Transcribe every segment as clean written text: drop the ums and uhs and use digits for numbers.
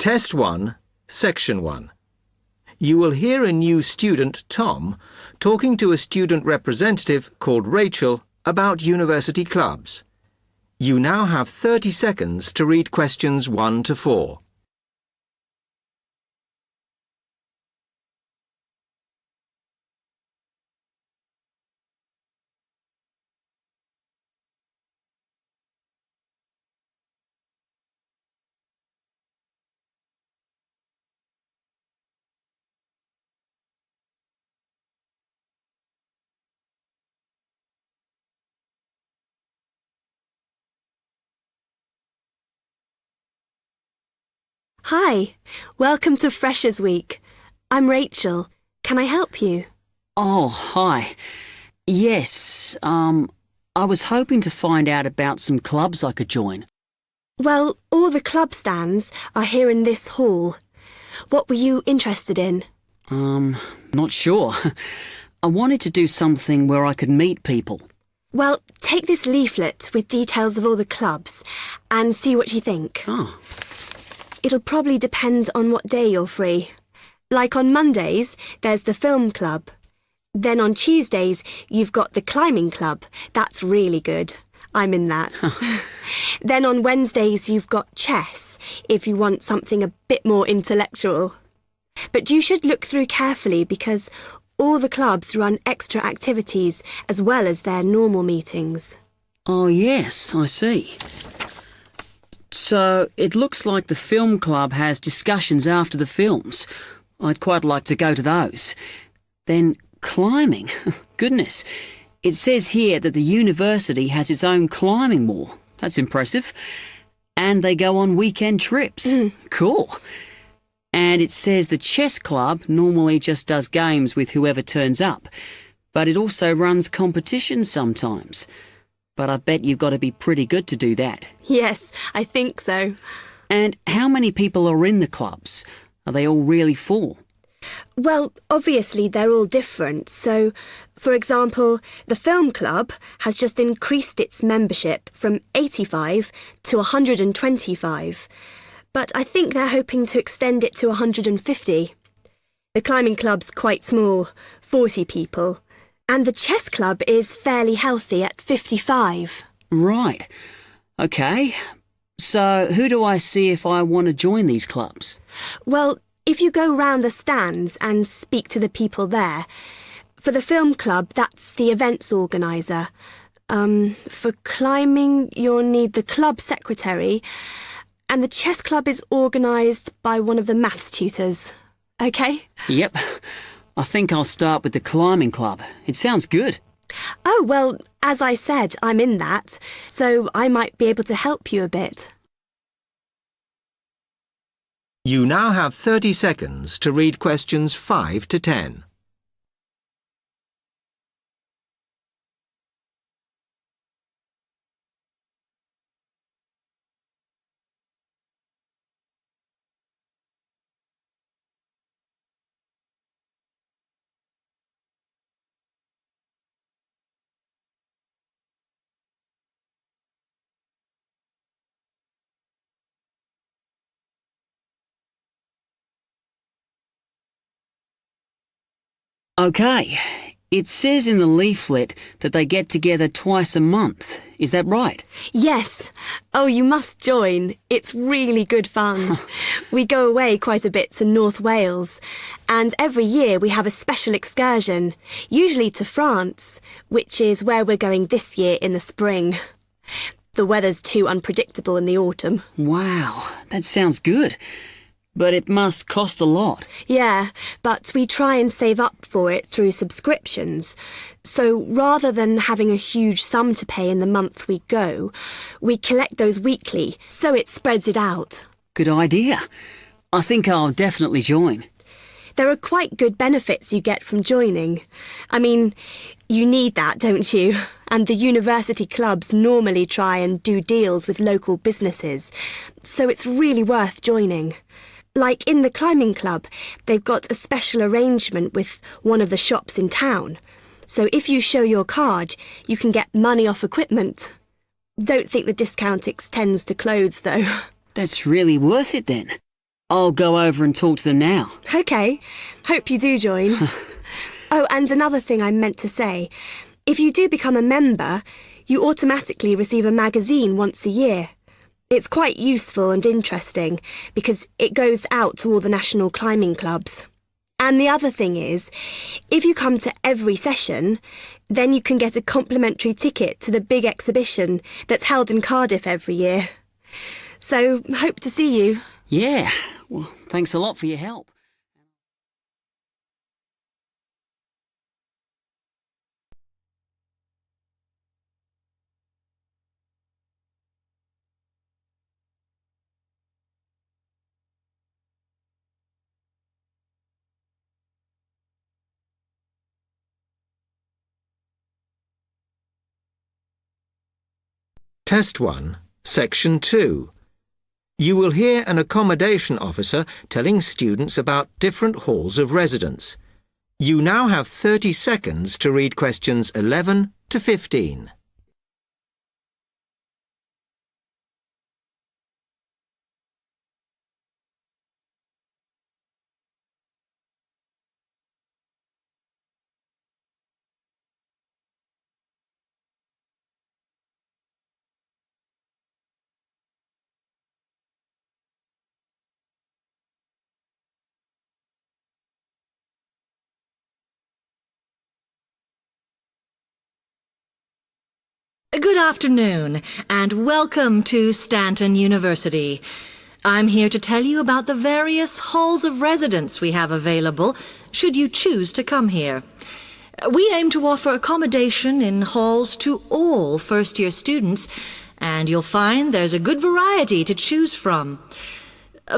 Test 1, Section 1. You will hear a new student, Tom, talking to a student representative called Rachel about university clubs. You now have 30 seconds to read questions 1 to 4. Hi, welcome to Freshers Week. I'm Rachel. Can I help you? Oh, hi. Yes, I was hoping to find out about some clubs I could join. Well, all the club stands are here in this hall. What were you interested in? Not sure. I wanted to do something where I could meet people. Well, take this leaflet with details of all the clubs and see what you think. Oh. It'll probably depend on what day you're free. Like on Mondays, there's the film club. Then on Tuesdays, you've got the climbing club. That's really good. I'm in that. Then on Wednesdays, you've got chess, if you want something a bit more intellectual. But you should look through carefully because all the clubs run extra activities as well as their normal meetings. Oh, yes, I see. So, it looks like the film club has discussions after the films. I'd quite like to go to those. Then climbing. Goodness. It says here that the university has its own climbing wall. That's impressive. And they go on weekend trips. Cool. And it says the chess club normally just does games with whoever turns up. But it also runs competitions sometimes. But I bet you've got to be pretty good to do that. Yes, I think so. And how many people are in the clubs? Are they all really full? Well, obviously they're all different. So, for example, the film club has just increased its membership from 85 to 125. But I think they're hoping to extend it to 150. The climbing club's quite small, 40 people. And the chess club is fairly healthy at 55. Right. OK. So who do I see if I want to join these clubs? Well, if you go round the stands and speak to the people there, for the film club, that's the events organiser. For climbing, you'll need the club secretary, and the chess club is organised by one of the maths tutors. OK? Yep. I think I'll start with the climbing club. It sounds good. Oh, well, as I said, I'm in that, so I might be able to help you a bit. You now have 30 seconds to read questions 5 to 10. OK. It says in the leaflet that they get together twice a month. Is that right? Yes. Oh, you must join. It's really good fun. We go away quite a bit to North Wales. And every year we have a special excursion, usually to France, which is where we're going this year in the spring. The weather's too unpredictable in the autumn. Wow, that sounds good. But it must cost a lot. Yeah, but we try and save up for it through subscriptions. So rather than having a huge sum to pay in the month we go, we collect those weekly, so it spreads it out. Good idea. I think I'll definitely join. There are quite good benefits you get from joining. I mean, you need that, don't you? And the university clubs normally try and do deals with local businesses, so it's really worth joining. Like in the climbing club, they've got a special arrangement with one of the shops in town. So if you show your card, you can get money off equipment. Don't think the discount extends to clothes, though. That's really worth it then. I'll go over and talk to them now. OK. Hope you do join. Oh, and another thing I meant to say. If you do become a member, you automatically receive a magazine once a year. It's quite useful and interesting because it goes out to all the national climbing clubs. And the other thing is, if you come to every session, then you can get a complimentary ticket to the big exhibition that's held in Cardiff every year. So, hope to see you. Yeah, well, thanks a lot for your help. Test 1, Section 2. You will hear an accommodation officer telling students about different halls of residence. You now have 30 seconds to read questions 11 to 15. Good afternoon, and welcome to Stanton University. I'm here to tell you about the various halls of residence we have available, should you choose to come here. We aim to offer accommodation in halls to all first-year students, and you'll find there's a good variety to choose from.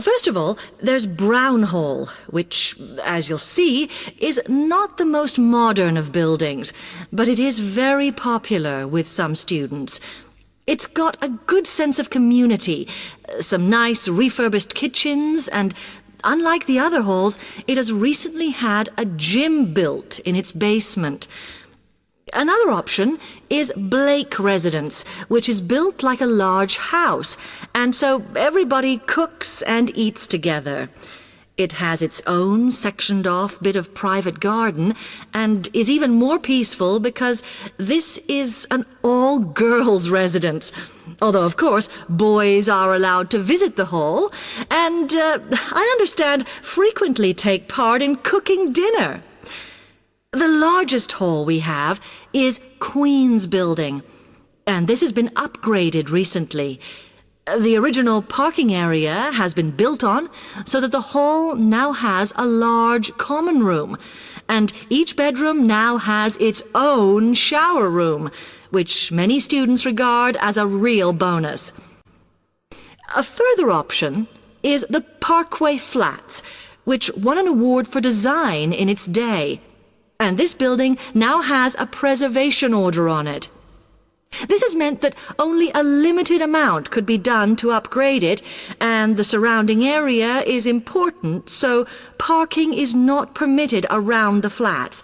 First of all, there's Brown Hall, which, as you'll see, is not the most modern of buildings, but it is very popular with some students. It's got a good sense of community, some nice refurbished kitchens, and unlike the other halls, it has recently had a gym built in its basement. Another option is Blake Residence, which is built like a large house, and so everybody cooks and eats together. It has its own sectioned-off bit of private garden and is even more peaceful because this is an all-girls residence. Although, of course, boys are allowed to visit the hall and, I understand, frequently take part in cooking dinner. The largest hall we have is Queen's Building, and this has been upgraded recently. The original parking area has been built on so that the hall now has a large common room, and each bedroom now has its own shower room, which many students regard as a real bonus. A further option is the Parkway Flats, which won an award for design in its day. And this building now has a preservation order on it. This has meant that only a limited amount could be done to upgrade it, and the surrounding area is important, so parking is not permitted around the flats.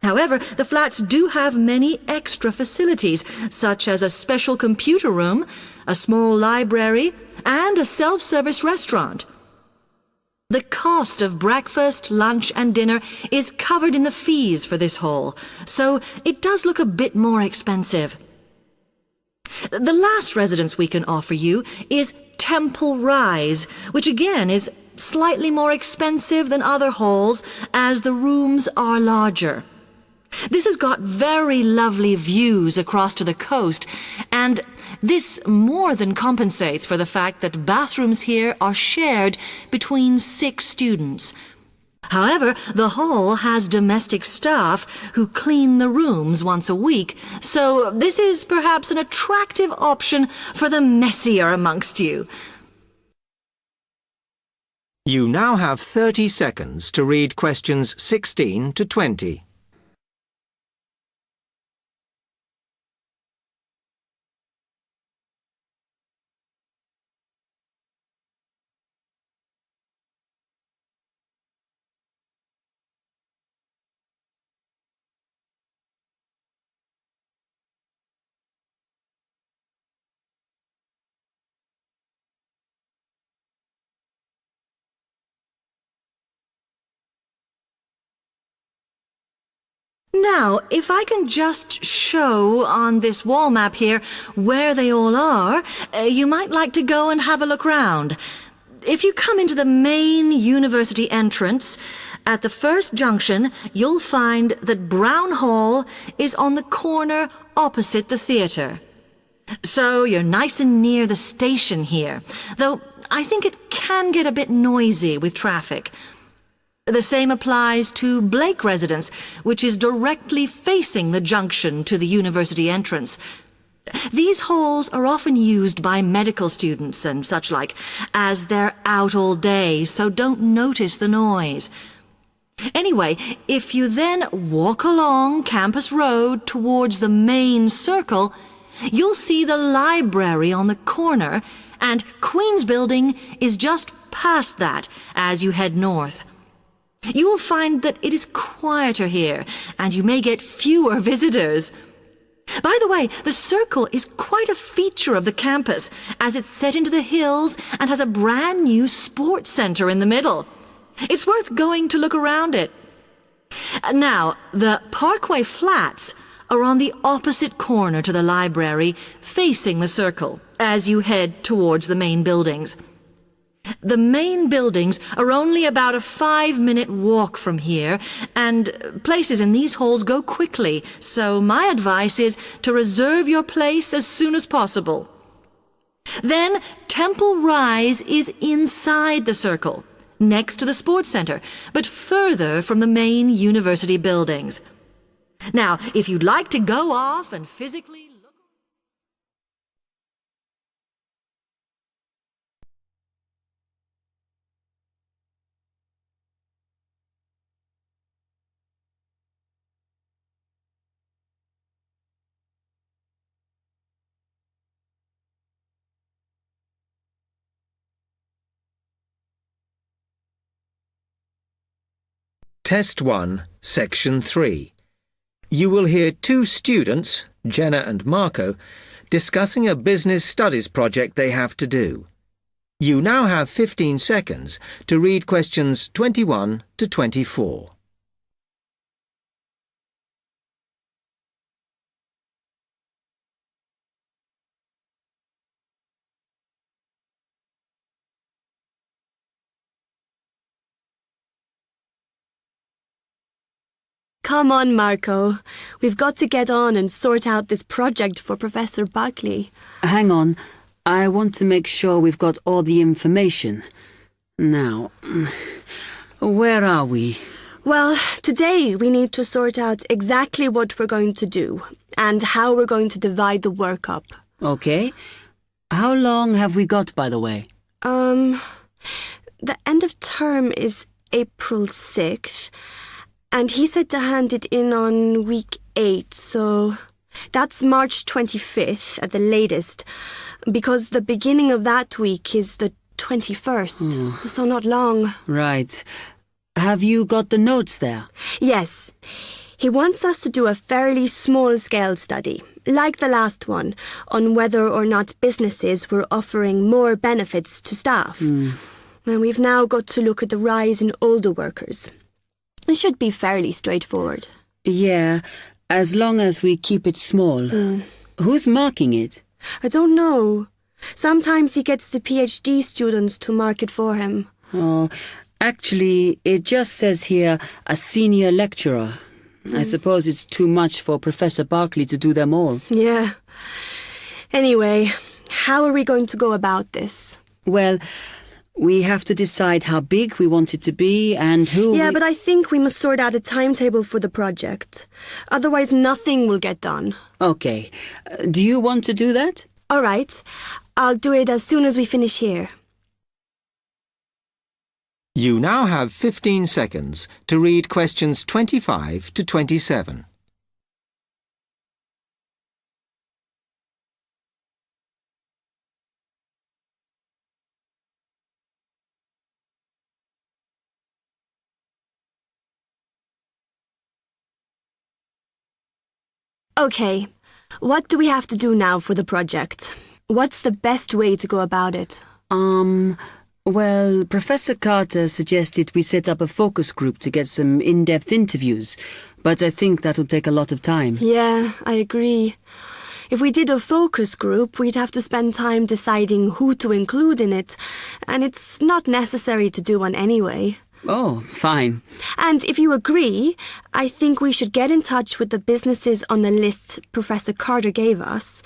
However, the flats do have many extra facilities, such as a special computer room, a small library, and a self-service restaurant. The cost of breakfast, lunch and dinner is covered in the fees for this hall, so it does look a bit more expensive. The last residence we can offer you is Temple Rise, which again is slightly more expensive than other halls as the rooms are larger. This has got very lovely views across to the coast, and this more than compensates for the fact that bathrooms here are shared between 6 students. However, the hall has domestic staff who clean the rooms once a week, so this is perhaps an attractive option for the messier amongst you. You now have 30 seconds to read questions 16 to 20. Now, if I can just show on this wall map here where they all are, you might like to go and have a look round. If you come into the main university entrance, at the first junction, you'll find that Brown Hall is on the corner opposite the theatre. So you're nice and near the station here, though I think it can get a bit noisy with traffic. The same applies to Blake Residence, which is directly facing the junction to the university entrance. These halls are often used by medical students and such like, as they're out all day, so don't notice the noise. Anyway, if you then walk along Campus Road towards the main circle, you'll see the library on the corner, and Queen's Building is just past that as you head north. You will find that it is quieter here, and you may get fewer visitors. By the way, the circle is quite a feature of the campus, as it's set into the hills and has a brand new sports center in the middle. It's worth going to look around it. Now, the Parkway Flats are on the opposite corner to the library, facing the circle, as you head towards the main buildings. The main buildings are only about a 5-minute walk from here, and places in these halls go quickly, so my advice is to reserve your place as soon as possible. Then Temple Rise is inside the circle, next to the sports center, but further from the main university buildings. Now, if you'd like to go off and physically look... Test 1, Section 3. You will hear two students, Jenna and Marco, discussing a business studies project they have to do. You now have 15 seconds to read questions 21 to 24. Come on, Marco. We've got to get on and sort out this project for Professor Buckley. Hang on. I want to make sure we've got all the information. Now, where are we? Well, today we need to sort out exactly what we're going to do and how we're going to divide the work up. Okay. How long have we got, by the way? The end of term is April 6th. And he said to hand it in on week 8, so that's March 25th at the latest, because the beginning of that week is the 21st, so not long. Right. Have you got the notes there? Yes. He wants us to do a fairly small-scale study, like the last one, on whether or not businesses were offering more benefits to staff. And we've now got to look at the rise in older workers. It should be fairly straightforward. Yeah, as long as we keep it small. Who's marking it? I don't know. Sometimes he gets the PhD students to mark it for him. Oh, actually, it just says here, a senior lecturer. I suppose it's too much for Professor Barclay to do them all. Yeah. Anyway, how are we going to go about this? Well, we have to decide how big we want it to be and who... Yeah, but I think we must sort out a timetable for the project. Otherwise, nothing will get done. Okay. Do you want to do that? All right. I'll do it as soon as we finish here. You now have 15 seconds to read questions 25 to 27. Okay, what do we have to do now for the project? What's the best way to go about it? Well, Professor Carter suggested we set up a focus group to get some in-depth interviews, but I think that'll take a lot of time. Yeah, I agree. If we did a focus group, we'd have to spend time deciding who to include in it, and it's not necessary to do one anyway. Oh, fine. And if you agree, I think we should get in touch with the businesses on the list Professor Carter gave us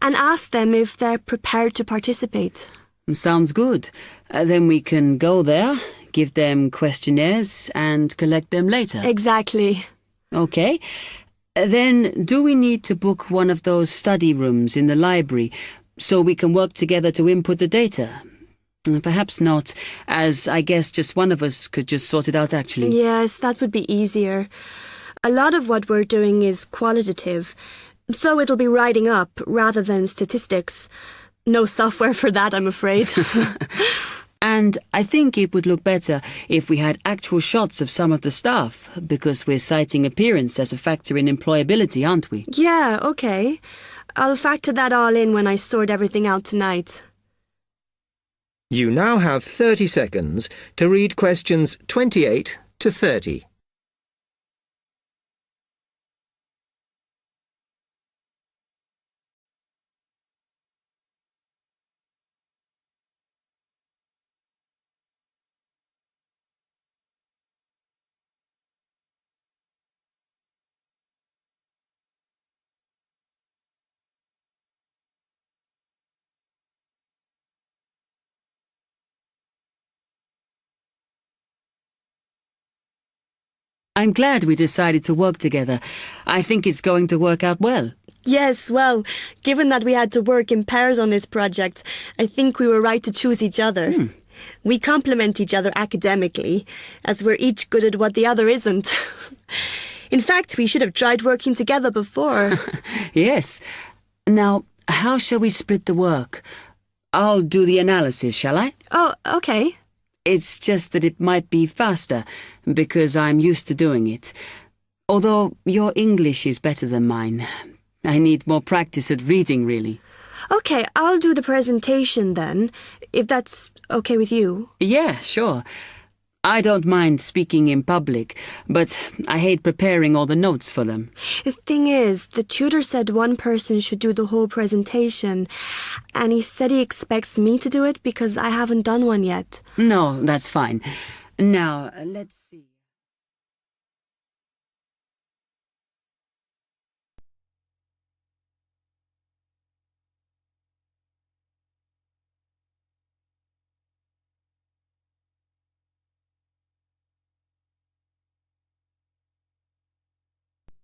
and ask them if they're prepared to participate. Sounds good. Then we can go there, give them questionnaires, and collect them later. Exactly. Okay. Then, do we need to book one of those study rooms in the library so we can work together to input the data? Perhaps not, as I guess just one of us could just sort it out actually. Yes, that would be easier. A lot of what we're doing is qualitative, so it'll be writing up rather than statistics. No software for that, I'm afraid. And I think it would look better if we had actual shots of some of the staff, because we're citing appearance as a factor in employability, aren't we? Yeah, okay. I'll factor that all in when I sort everything out tonight. You now have 30 seconds to read questions 28 to 30. I'm glad we decided to work together. I think it's going to work out well. Yes, well, given that we had to work in pairs on this project, I think we were right to choose each other. We complement each other academically, as we're each good at what the other isn't. In fact, we should have tried working together before. Yes. Now, how shall we split the work? I'll do the analysis, shall I? Oh, okay. It's just that it might be faster, because I'm used to doing it. Although your English is better than mine. I need more practice at reading, really. Okay, I'll do the presentation then, if that's okay with you. Yeah, sure. I don't mind speaking in public, but I hate preparing all the notes for them. The thing is, the tutor said one person should do the whole presentation, and he said he expects me to do it because I haven't done one yet. No, that's fine. Now, let's see.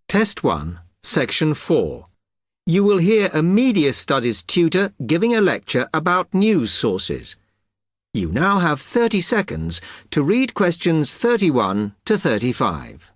Test 1, Section 4. You will hear a media studies tutor giving a lecture about news sources. You now have 30 seconds to read questions 31 to 35.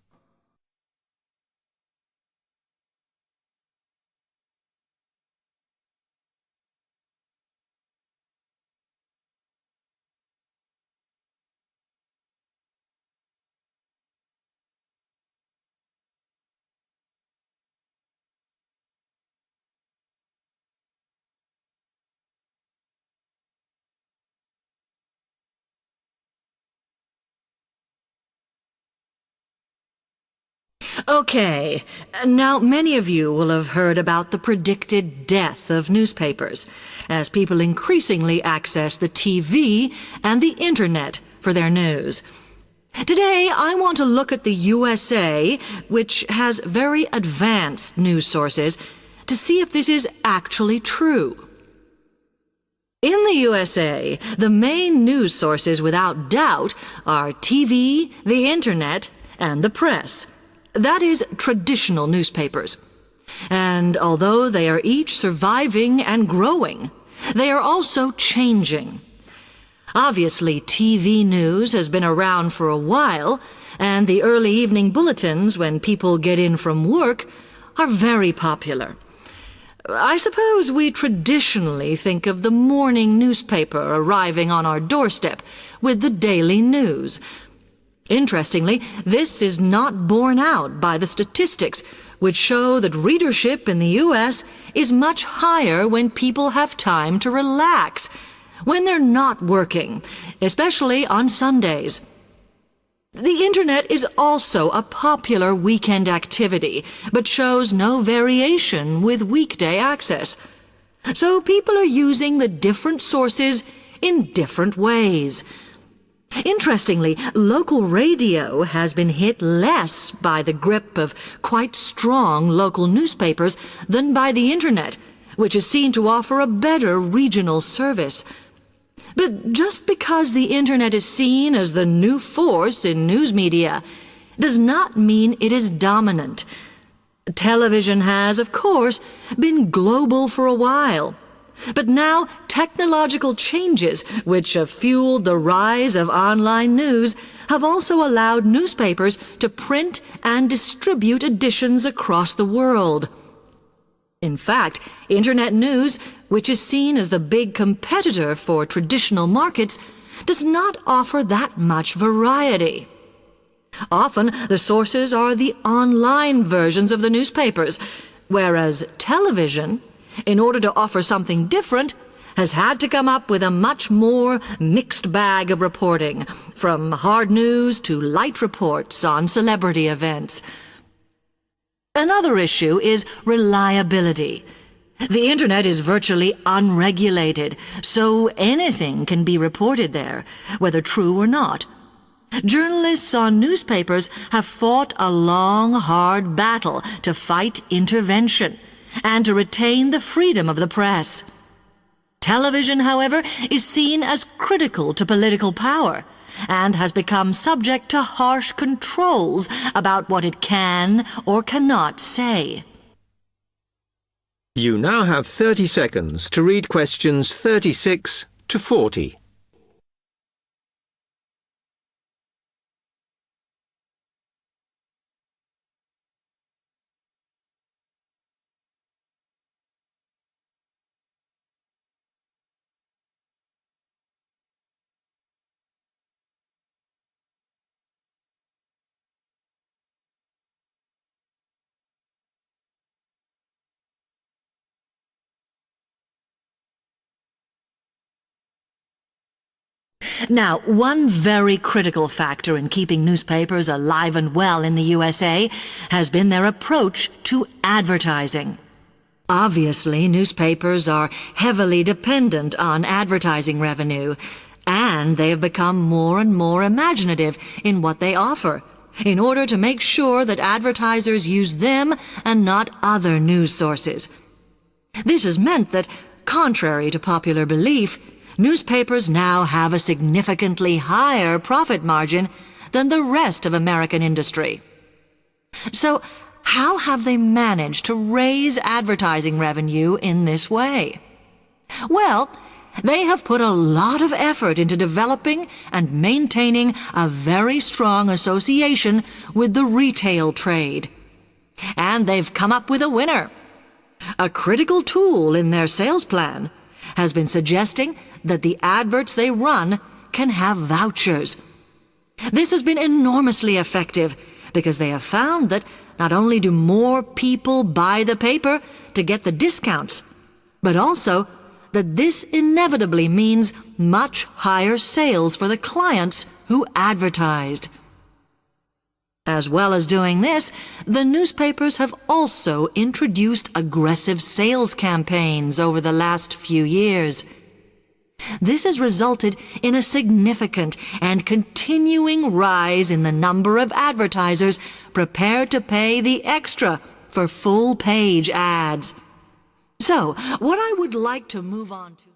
Okay, now many of you will have heard about the predicted death of newspapers, as people increasingly access the TV and the internet for their news. Today, I want to look at the USA, which has very advanced news sources, to see if this is actually true. In the USA, the main news sources without doubt are TV, the internet, and the press. That is, traditional newspapers. And although they are each surviving and growing, they are also changing. Obviously, TV news has been around for a while, and the early evening bulletins, when people get in from work, are very popular. I suppose we traditionally think of the morning newspaper arriving on our doorstep with the daily news. Interestingly, this is not borne out by the statistics, which show that readership in the U.S. is much higher when people have time to relax, when they're not working, especially on Sundays. The Internet is also a popular weekend activity, but shows no variation with weekday access. So people are using the different sources in different ways. Interestingly, local radio has been hit less by the grip of quite strong local newspapers than by the Internet, which is seen to offer a better regional service. But just because the Internet is seen as the new force in news media does not mean it is dominant. Television has, of course, been global for a while. But now technological changes, which have fueled the rise of online news, have also allowed newspapers to print and distribute editions across the world. In fact, Internet news, which is seen as the big competitor for traditional markets, does not offer that much variety. Often, the sources are the online versions of the newspapers, whereas television, in order to offer something different, has had to come up with a much more mixed bag of reporting, from hard news to light reports on celebrity events. Another issue is reliability. The Internet is virtually unregulated, so anything can be reported there, whether true or not. Journalists on newspapers have fought a long, hard battle to fight intervention and to retain the freedom of the press. Television, however, is seen as critical to political power and has become subject to harsh controls about what it can or cannot say. You now have 30 seconds to read questions 36 to 40. Now, one very critical factor in keeping newspapers alive and well in the USA has been their approach to advertising. Obviously, newspapers are heavily dependent on advertising revenue, and they have become more and more imaginative in what they offer, in order to make sure that advertisers use them and not other news sources. This has meant that, contrary to popular belief, newspapers now have a significantly higher profit margin than the rest of American industry. So, how have they managed to raise advertising revenue in this way? Well, they have put a lot of effort into developing and maintaining a very strong association with the retail trade. And they've come up with a winner. A critical tool in their sales plan has been suggesting that the adverts they run can have vouchers. This has been enormously effective because they have found that not only do more people buy the paper to get the discounts, but also that this inevitably means much higher sales for the clients who advertised. As well as doing this, the newspapers have also introduced aggressive sales campaigns over the last few years. This has resulted in a significant and continuing rise in the number of advertisers prepared to pay the extra for full-page ads. So, what I would like to move on to